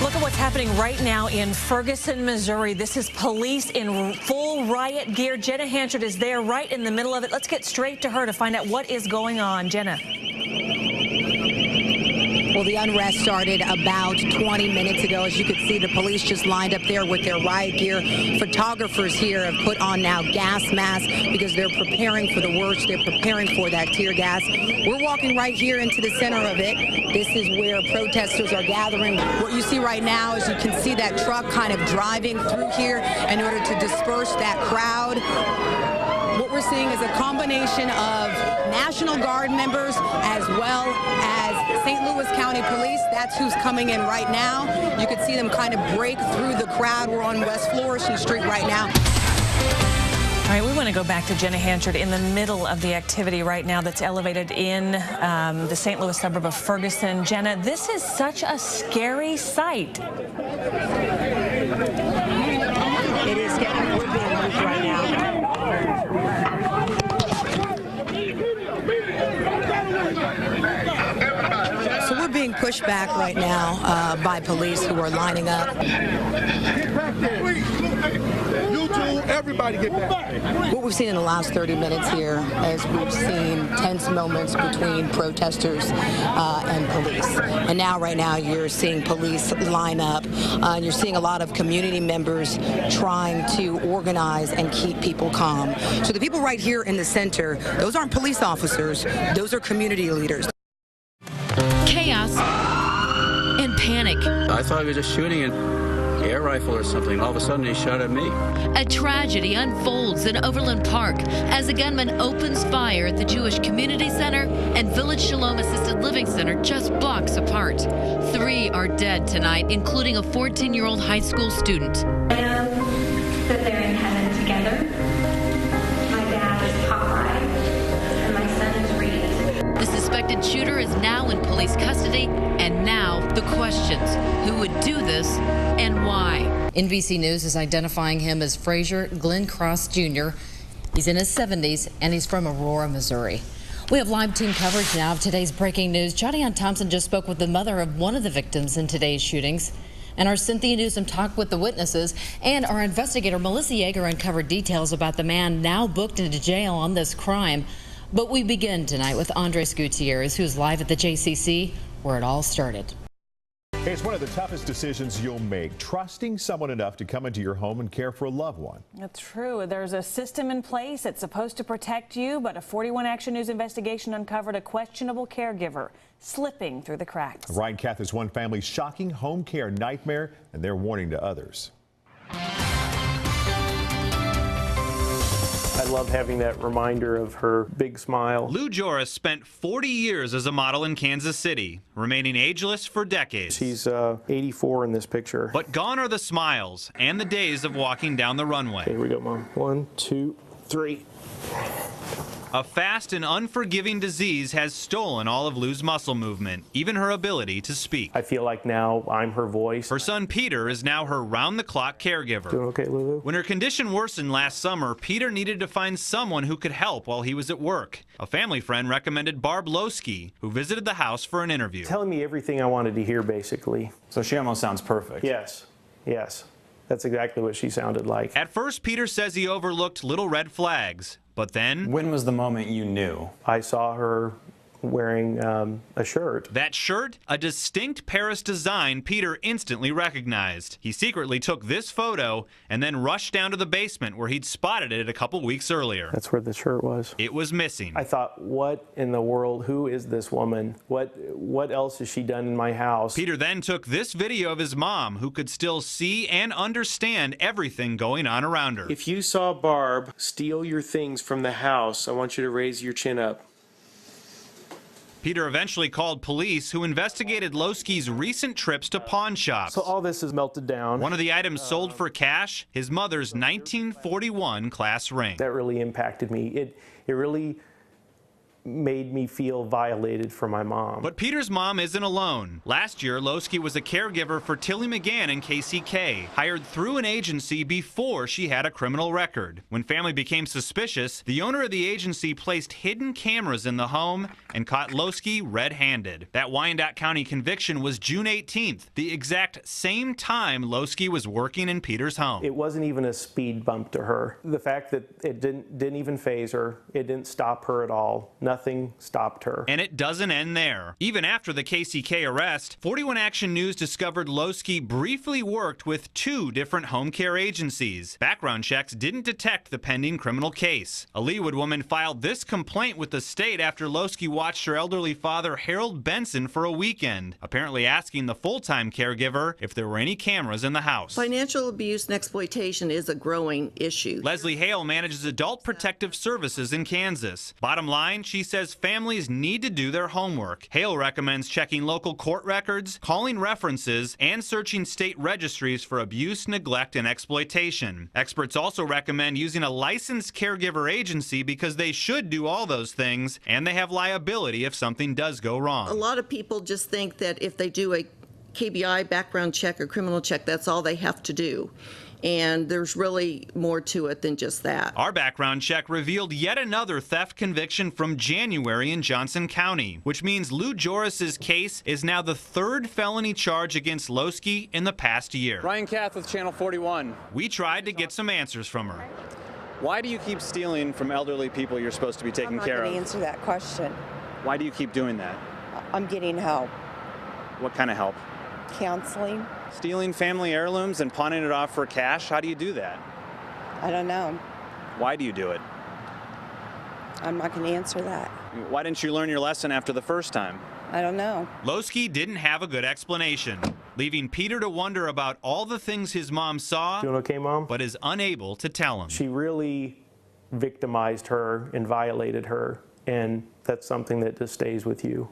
Look at what's happening right now in Ferguson, Missouri. This is police in full riot gear. Jenna Hanchard is there right in the middle of it. Let's get straight to her to find out what is going on. Jenna. Well, the unrest started about 20 minutes ago. As you can see, the police just lined up there with their riot gear. Photographers here have put on now gas masks because they're preparing for the worst. They're preparing for that tear gas. We're walking right here into the center of it. This is where protesters are gathering. What you see right now is you can see that truck kind of driving through here in order to disperse that crowd. What we're seeing is a combination of National Guard members as well as St. Louis County Police. That's who's coming in right now. You can see them kind of break through the crowd. We're on West Florissant Street right now. All right, we want to go back to Jenna Hanchard in the middle of the activity right now that's elevated in the St. Louis suburb of Ferguson. Jenna, this is such a scary sight. It is scary. We're being moved right now. So we're being pushed back right now by police who are lining up. You two, everybody get back. What we've seen in the last 30 minutes here is we've seen tense moments between protesters and police. And now, right now, you're seeing police line up. And you're seeing a lot of community members trying to organize and keep people calm. So the people right here in the center, those aren't police officers. Those are community leaders. Chaos and panic. I thought he was just shooting an air rifle or something. All of a sudden, he shot at me. A tragedy unfolds in Overland Park as a gunman opens fire at the Jewish Community Center and Village Shalom Assisted Living Center just blocks apart. 3 are dead tonight, including a 14-year-old high school student. I know that they're in heaven together. My dad is Popeye, and my son is Reed. The suspected shooter is now in police custody, and now the questions. Who would do this and why? NBC News is identifying him as Frazier Glenn Cross Jr. He's in his 70s, and he's from Aurora, Missouri. We have live team coverage now of today's breaking news. Jodianne Thompson just spoke with the mother of one of the victims in today's shootings. And our Cynthia Newsom talked with the witnesses, and our investigator Melissa Yeager uncovered details about the man now booked into jail on this crime. But we begin tonight with Andres Gutierrez, who's live at the JCC, where it all started. It's one of the toughest decisions you'll make, trusting someone enough to come into your home and care for a loved one. That's true. There's a system in place that's supposed to protect you, but a 41 Action News investigation uncovered a questionable caregiver slipping through the cracks. Ryan Kath is one family's shocking home care nightmare, and they're warning to others. I love having that reminder of her big smile. Lou Joris spent 40 years as a model in Kansas City, remaining ageless for decades. She's 84 in this picture. But gone are the smiles and the days of walking down the runway. Here we go, Mom. 1, 2, 3. A fast and unforgiving disease has stolen all of Lou's muscle movement, even her ability to speak. I feel like now I'm her voice. Her son Peter is now her round-the-clock caregiver. Doing okay, Lulu? When her condition worsened last summer, Peter needed to find someone who could help while he was at work. A family friend recommended Barb Lowski, who visited the house for an interview. Telling me everything I wanted to hear, basically. So she almost sounds perfect. Yes, yes. That's exactly what she sounded like. At first, Peter says he overlooked little red flags, but then... When was the moment you knew? I saw her wearing a shirt. That shirt? A distinct Paris design Peter instantly recognized. He secretly took this photo and then rushed down to the basement where he'd spotted it a couple weeks earlier. That's where the shirt was. It was missing. I thought, what in the world? Who is this woman? What else has she done in my house? Peter then took this video of his mom, who could still see and understand everything going on around her. If you saw Barb steal your things from the house, I want you to raise your chin up. Peter eventually called police, who investigated Lowski's recent trips to pawn shops. So all this is melted down. One of the items sold for cash, his mother's 1941 class ring. That really impacted me. It really made me feel violated for my mom. But Peter's mom isn't alone. Last year, Lowski was a caregiver for Tilly McGann in KCK, hired through an agency before she had a criminal record. When family became suspicious, the owner of the agency placed hidden cameras in the home and caught Lowski red-handed. That Wyandotte County conviction was June 18th, the exact same time Lowski was working in Peter's home. It wasn't even a speed bump to her. The fact that it didn't even faze her, it didn't stop her at all. Nothing stopped her. And it doesn't end there. Even after the KCK arrest, 41 Action News discovered Lowski briefly worked with 2 different home care agencies. Background checks didn't detect the pending criminal case. A Leawood woman filed this complaint with the state after Lowski watched her elderly father, Harold Benson, for a weekend, apparently asking the full-time caregiver if there were any cameras in the house. Financial abuse and exploitation is a growing issue. Leslie Hale manages Adult Protective Services in Kansas. Bottom line, she says families need to do their homework. Hale recommends checking local court records, calling references, and searching state registries for abuse, neglect, and exploitation. Experts also recommend using a licensed caregiver agency because they should do all those things, and they have liability if something does go wrong. A lot of people just think that if they do a KBI background check or criminal check, that's all they have to do. And there's really more to it than just that. Our background check revealed yet another theft conviction from January in Johnson County, which means Lou Joris's case is now the 3rd felony charge against Lowski in the past year. Ryan Kath with Channel 41. We tried to get some answers from her. Why do you keep stealing from elderly people you're supposed to be taking care of? I'm not going to answer that question. Why do you keep doing that? I'm getting help. What kind of help? Counseling. Stealing family heirlooms and pawning it off for cash? How do you do that? I don't know. Why do you do it? I'm not going to answer that. Why didn't you learn your lesson after the first time? I don't know. Lowski didn't have a good explanation, leaving Peter to wonder about all the things his mom saw, Doing okay, Mom? but is unable to tell him. She really victimized her and violated her, and that's something that just stays with you.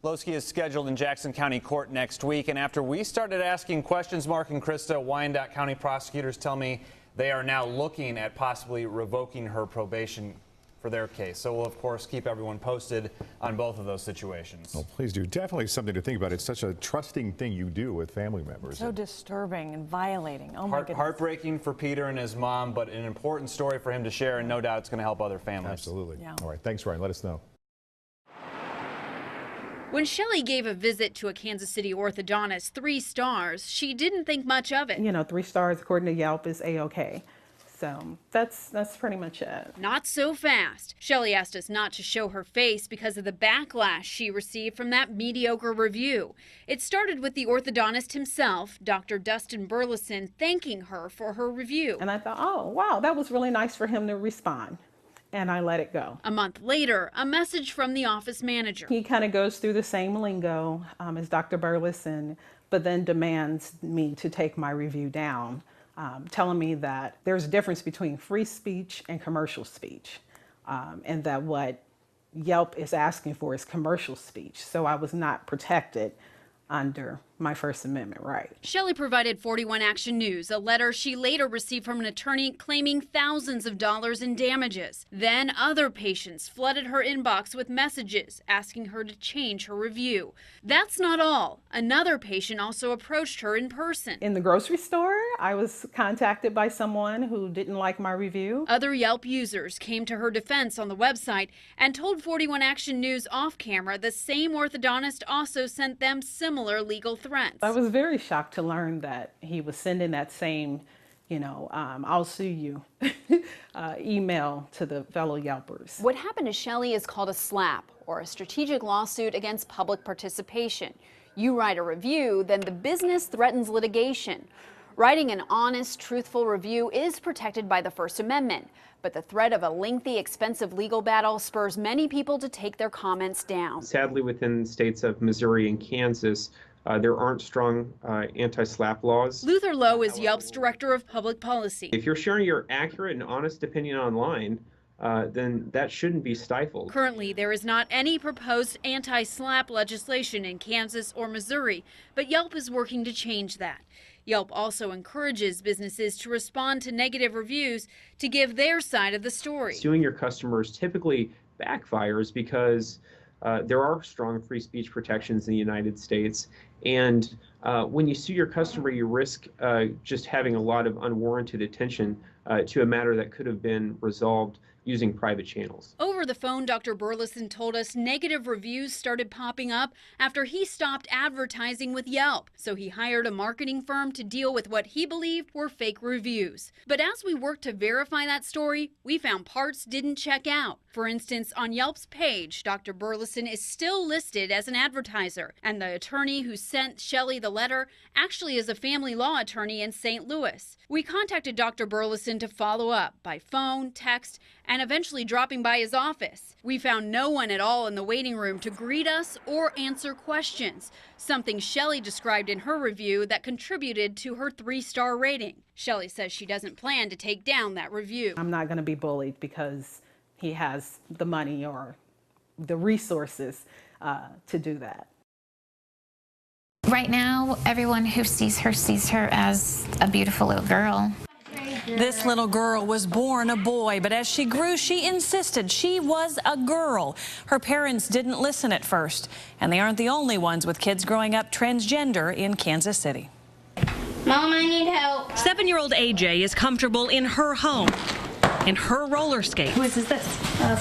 Lowski is scheduled in Jackson County Court next week, and after we started asking questions, Mark and Krista, Wyandotte County prosecutors tell me they are now looking at possibly revoking her probation for their case. So we'll, of course, keep everyone posted on both of those situations. Well, please do. Definitely something to think about. It's such a trusting thing you do with family members. So disturbing and violating. Oh, my goodness. Heartbreaking for Peter and his mom, but an important story for him to share, and no doubt it's going to help other families. Absolutely. Yeah. All right. Thanks, Ryan. Let us know. When Shelley gave a visit to a Kansas City orthodontist 3 stars, she didn't think much of it. You know, 3 stars according to Yelp is A-OK. So that's pretty much it. Not so fast. Shelley asked us not to show her face because of the backlash she received from that mediocre review. It started with the orthodontist himself, Dr. Dustin Burleson, thanking her for her review. And I thought, oh, wow, that was really nice for him to respond. And I let it go. A month later, a message from the office manager. He kind of goes through the same lingo as Dr. Burleson, but then demands me to take my review down, telling me that there's a difference between free speech and commercial speech, and that what Yelp is asking for is commercial speech. So I was not protected under my First Amendment right. Shelley provided 41 Action News a letter she later received from an attorney claiming thousands of dollars in damages. Then other patients flooded her inbox with messages asking her to change her review. That's not all. Another patient also approached her in person. In the grocery store, I was contacted by someone who didn't like my review. Other Yelp users came to her defense on the website and told 41 Action News off camera the same orthodontist also sent them similar legal threats. I was very shocked to learn that he was sending that same, I'll sue you email to the fellow Yelpers. What happened to Shelley is called a SLAP, or a strategic lawsuit against public participation. You write a review, then the business threatens litigation. Writing an honest, truthful review is protected by the First Amendment, but the threat of a lengthy, expensive legal battle spurs many people to take their comments down. Sadly, within the states of Missouri and Kansas, there aren't strong anti-SLAP laws. Luther Lowe is Yelp's Director of Public Policy. If you're sharing your accurate and honest opinion online, then that shouldn't be stifled. Currently, there is not any proposed anti-SLAPP legislation in Kansas or Missouri, but Yelp is working to change that. Yelp also encourages businesses to respond to negative reviews to give their side of the story. Suing your customers typically backfires because there are strong free speech protections in the United States. And when you sue your customer, you risk just having a lot of unwarranted attention to a matter that could have been resolved using private channels. Over the phone, Dr. Burleson told us negative reviews started popping up after he stopped advertising with Yelp. So he hired a marketing firm to deal with what he believed were fake reviews. But as we worked to verify that story, we found parts didn't check out. For instance, on Yelp's page, Dr. Burleson is still listed as an advertiser, and the attorney who sent Shelley the letter actually is a family law attorney in St. Louis. We contacted Dr. Burleson to follow up by phone, text, and eventually dropping by his office. We found no one at all in the waiting room to greet us or answer questions, something Shelley described in her review that contributed to her 3-star rating. Shelley says she doesn't plan to take down that review. I'm not going to be bullied because he has the money or the resources to do that. Right now, everyone who sees her as a beautiful little girl. This little girl was born a boy, but as she grew, she insisted she was a girl. Her parents didn't listen at first, and they aren't the only ones with kids growing up transgender in Kansas City. Mom, I need help. 7-year-old AJ is comfortable in her home, in her roller skates. Who is this?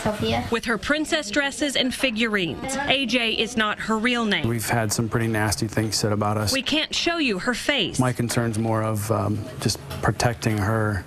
Sophia. With her princess dresses and figurines. AJ is not her real name. We've had some pretty nasty things said about us. We can't show you her face. My concern's more of just protecting her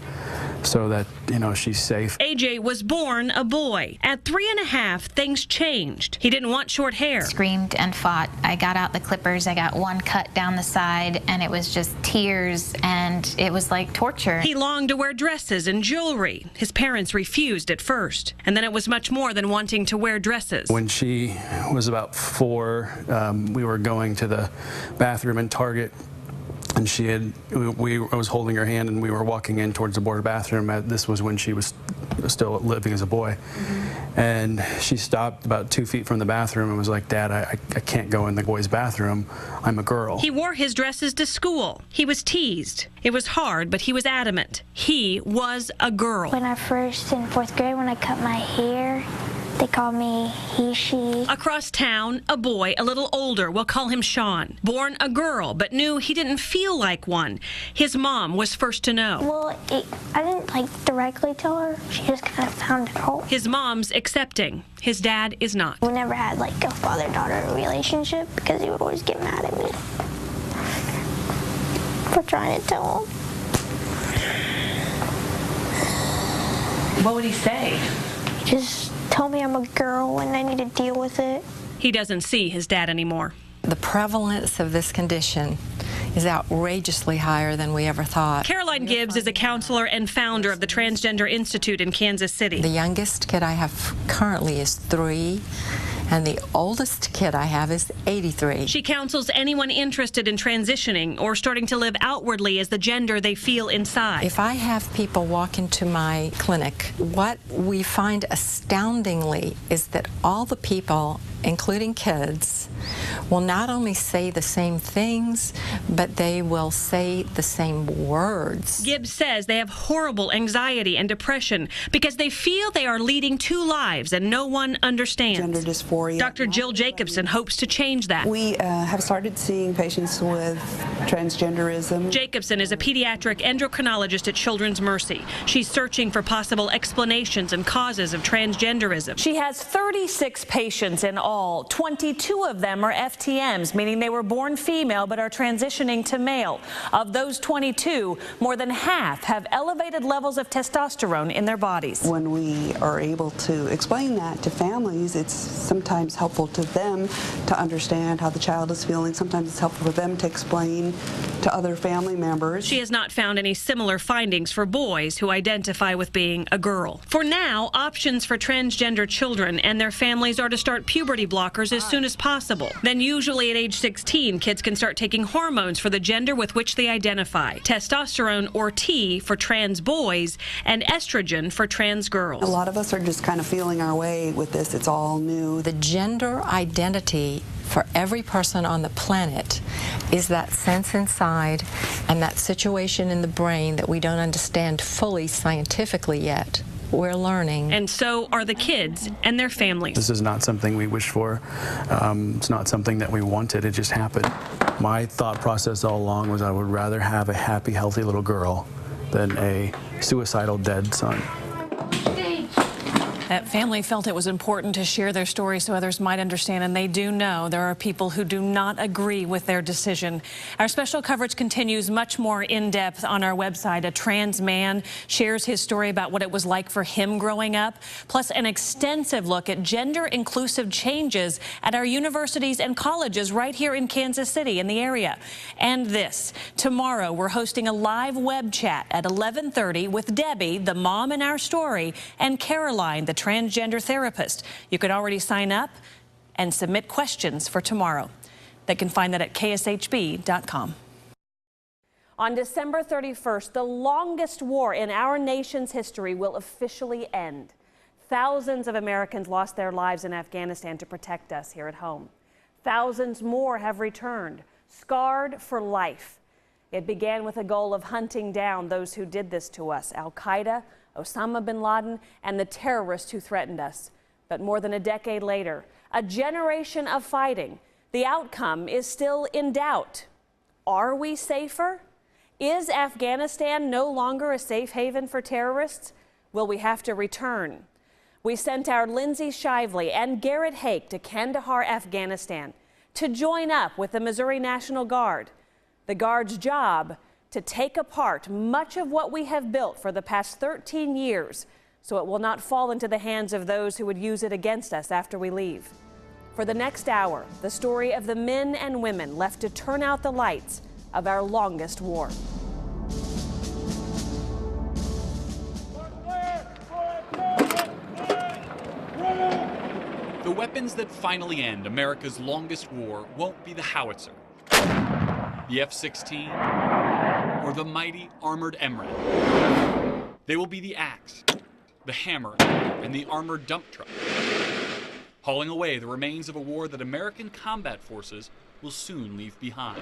so that, you know, she's safe. AJ was born a boy. At 3.5, things changed. He didn't want short hair. Screamed and fought. I got out the clippers. I got one cut down the side, and it was just tears, and it was like torture. He longed to wear dresses and jewelry. His parents refused at first, and then it was much more than wanting to wear dresses. When she was about 4, we were going to the bathroom in Target, and I was holding her hand, and we were walking in towards the board bathroom. This was when she was still living as a boy. And she stopped about 2 feet from the bathroom and was like, "Dad, I can't go in the boys' bathroom. I'm a girl." He wore his dresses to school. He was teased. It was hard, but he was adamant. He was a girl. When I first in 4th grade, when I cut my hair, they call me he, she. Across town, a boy a little older, we'll call him Sean. Born a girl, but knew he didn't feel like one. His mom was first to know. Well, I didn't directly tell her. She just kind of found it out. His mom's accepting. His dad is not. We never had a father-daughter relationship because he would always get mad at me for trying to tell him. What would he say? Just tell me I'm a girl and I need to deal with it. He doesn't see his dad anymore. The prevalence of this condition is outrageously higher than we ever thought. Caroline Gibbs is a counselor and founder of the Transgender Institute in Kansas City. The youngest kid I have currently is 3. And the oldest kid I have is 83. She counsels anyone interested in transitioning or starting to live outwardly as the gender they feel inside. If I have people walk into my clinic, what we find astoundingly is that all the people, including kids, will not only say the same things, but they will say the same words. Gibbs says they have horrible anxiety and depression because they feel they are leading 2 lives and no one understands. Gender dysphoria. Dr. Jill Jacobson hopes to change that. We have started seeing patients with transgenderism. Jacobson is a pediatric endocrinologist at Children's Mercy. She's searching for possible explanations and causes of transgenderism. She has 36 patients in all. 22 of them are FTMs, meaning they were born female but are transitioning to male. Of those 22, more than half have elevated levels of testosterone in their bodies. When we are able to explain that to families, it's sometimes helpful to them to understand how the child is feeling. Sometimes it's helpful for them to explain to other family members. She has not found any similar findings for boys who identify with being a girl. For now, options for transgender children and their families are to start puberty blockers as soon as possible. Then usually at age 16, kids can start taking hormones for the gender with which they identify. Testosterone, or T, for trans boys, and estrogen for trans girls. A lot of us are just kind of feeling our way with this. It's all new. The gender identity for every person on the planet is that sense inside and that situation in the brain that we don't understand fully scientifically yet. We're learning. And so are the kids and their families. This is not something we wished for. It's not something that we wanted. It just happened. My thought process all along was I would rather have a happy, healthy little girl than a suicidal, dead son. That family felt it was important to share their story so others might understand, and they do know there are people who do not agree with their decision. Our special coverage continues much more in depth on our website. A trans man shares his story about what it was like for him growing up, plus an extensive look at gender-inclusive changes at our universities and colleges right here in Kansas City in the area. And this, tomorrow we're hosting a live web chat at 11:30 with Debbie, the mom in our story, and Caroline, the transgender therapist. You can already sign up and submit questions for tomorrow. They can find that at kshb.com. On December 31st, the longest war in our nation's history will officially end. Thousands of Americans lost their lives in Afghanistan to protect us here at home. Thousands more have returned, scarred for life. It began with a goal of hunting down those who did this to us: Al-Qaeda, Osama bin Laden, and the terrorists who threatened us. But more than a decade later, a generation of fighting, the outcome is still in doubt. Are we safer? Is Afghanistan no longer a safe haven for terrorists? Will we have to return? We sent our Lindsay Shively and Garrett Hake to Kandahar, Afghanistan, to join up with the Missouri National Guard. The Guard's job: to take apart much of what we have built for the past 13 years so it will not fall into the hands of those who would use it against us after we leave. For the next hour, the story of the men and women left to turn out the lights of our longest war. The weapons that finally end America's longest war won't be the howitzer, the F-16, or the mighty armored EMMY. They will be the axe, the hammer, and the armored dump truck, hauling away the remains of a war that American combat forces will soon leave behind.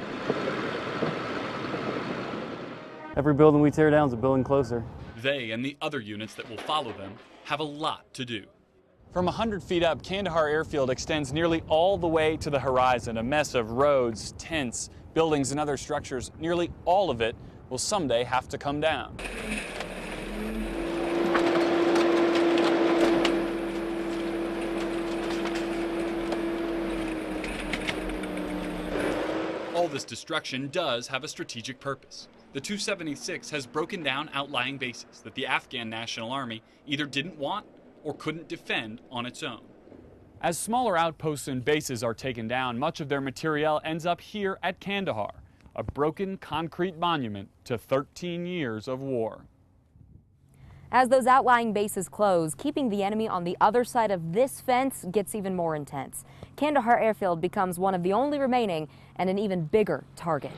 Every building we tear down is a building closer. They and the other units that will follow them have a lot to do. From 100 feet up, Kandahar Airfield extends nearly all the way to the horizon, a mess of roads, tents, buildings, and other structures. Nearly all of it will someday have to come down. All this destruction does have a strategic purpose. The 276 has broken down outlying bases that the Afghan National Army either didn't want or couldn't defend on its own. As smaller outposts and bases are taken down, much of their materiel ends up here at Kandahar, a broken concrete monument to 13 years of war. As those outlying bases close, keeping the enemy on the other side of this fence gets even more intense. Kandahar Airfield becomes one of the only remaining and an even bigger target.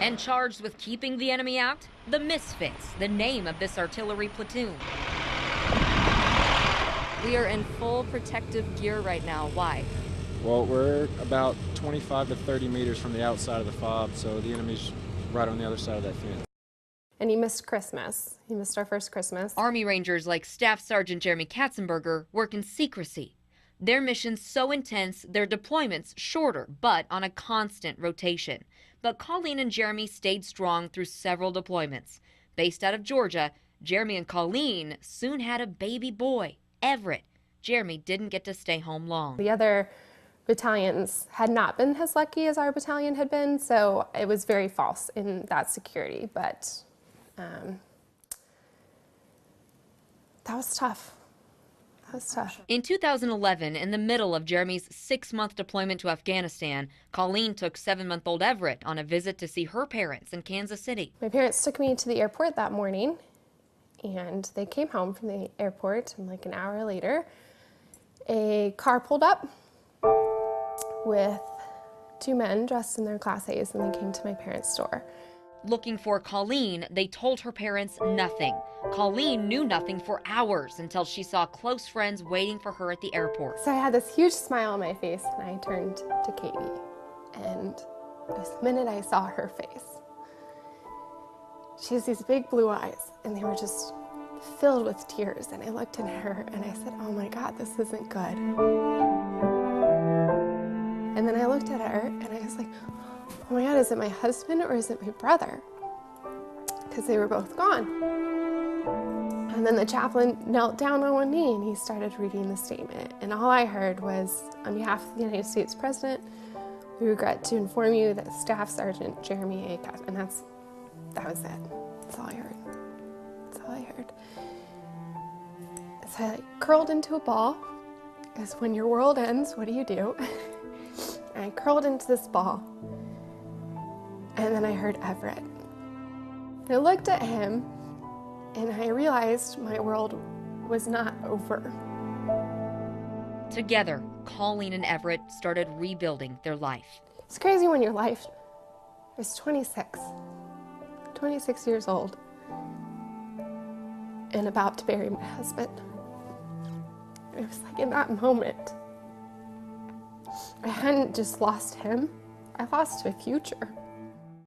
And charged with keeping the enemy out, the Misfits, the name of this artillery platoon. We are in full protective gear right now. Why? Well, we're about 25 to 30 meters from the outside of the fob, so the enemy's right on the other side of that fence. And he missed Christmas. He missed our first Christmas. Army Rangers like Staff Sergeant Jeremy Katzenberger work in secrecy. Their missions so intense, their deployments shorter, but on a constant rotation. But Colleen and Jeremy stayed strong through several deployments. Based out of Georgia, Jeremy and Colleen soon had a baby boy, Everett. Jeremy didn't get to stay home long. The other battalions had not been as lucky as our battalion had been, so it was very false in that security, but that was tough. That's tough. In 2011, in the middle of Jeremy's 6-month deployment to Afghanistan, Colleen took 7-month-old Everett on a visit to see her parents in Kansas City. My parents took me to the airport that morning, and they came home from the airport, and like an hour later, a car pulled up with 2 men dressed in their Class A's, and they came to my parents' door. Looking for Colleen, they told her parents nothing. Colleen knew nothing for hours until she saw close friends waiting for her at the airport. So I had this huge smile on my face, and I turned to Katie, and the minute I saw her face, she has these big blue eyes, and they were just filled with tears, and I looked at her and I said, oh my God, this isn't good. And then I looked at her and I was like, oh my God, is it my husband or is it my brother? Because they were both gone. And then the chaplain knelt down on one knee and he started reading the statement. And all I heard was, on behalf of the United States President, we regret to inform you that Staff Sergeant Jeremy A. Kaufman, and that was it. That's all I heard. That's all I heard. So I curled into a ball, because when your world ends, what do? And I curled into this ball, and then I heard Everett. I looked at him, and I realized my world was not over. Together, Colleen and Everett started rebuilding their life. It's crazy when your life is 26 years old, and about to bury my husband. It was like in that moment, I hadn't just lost him, I lost my future.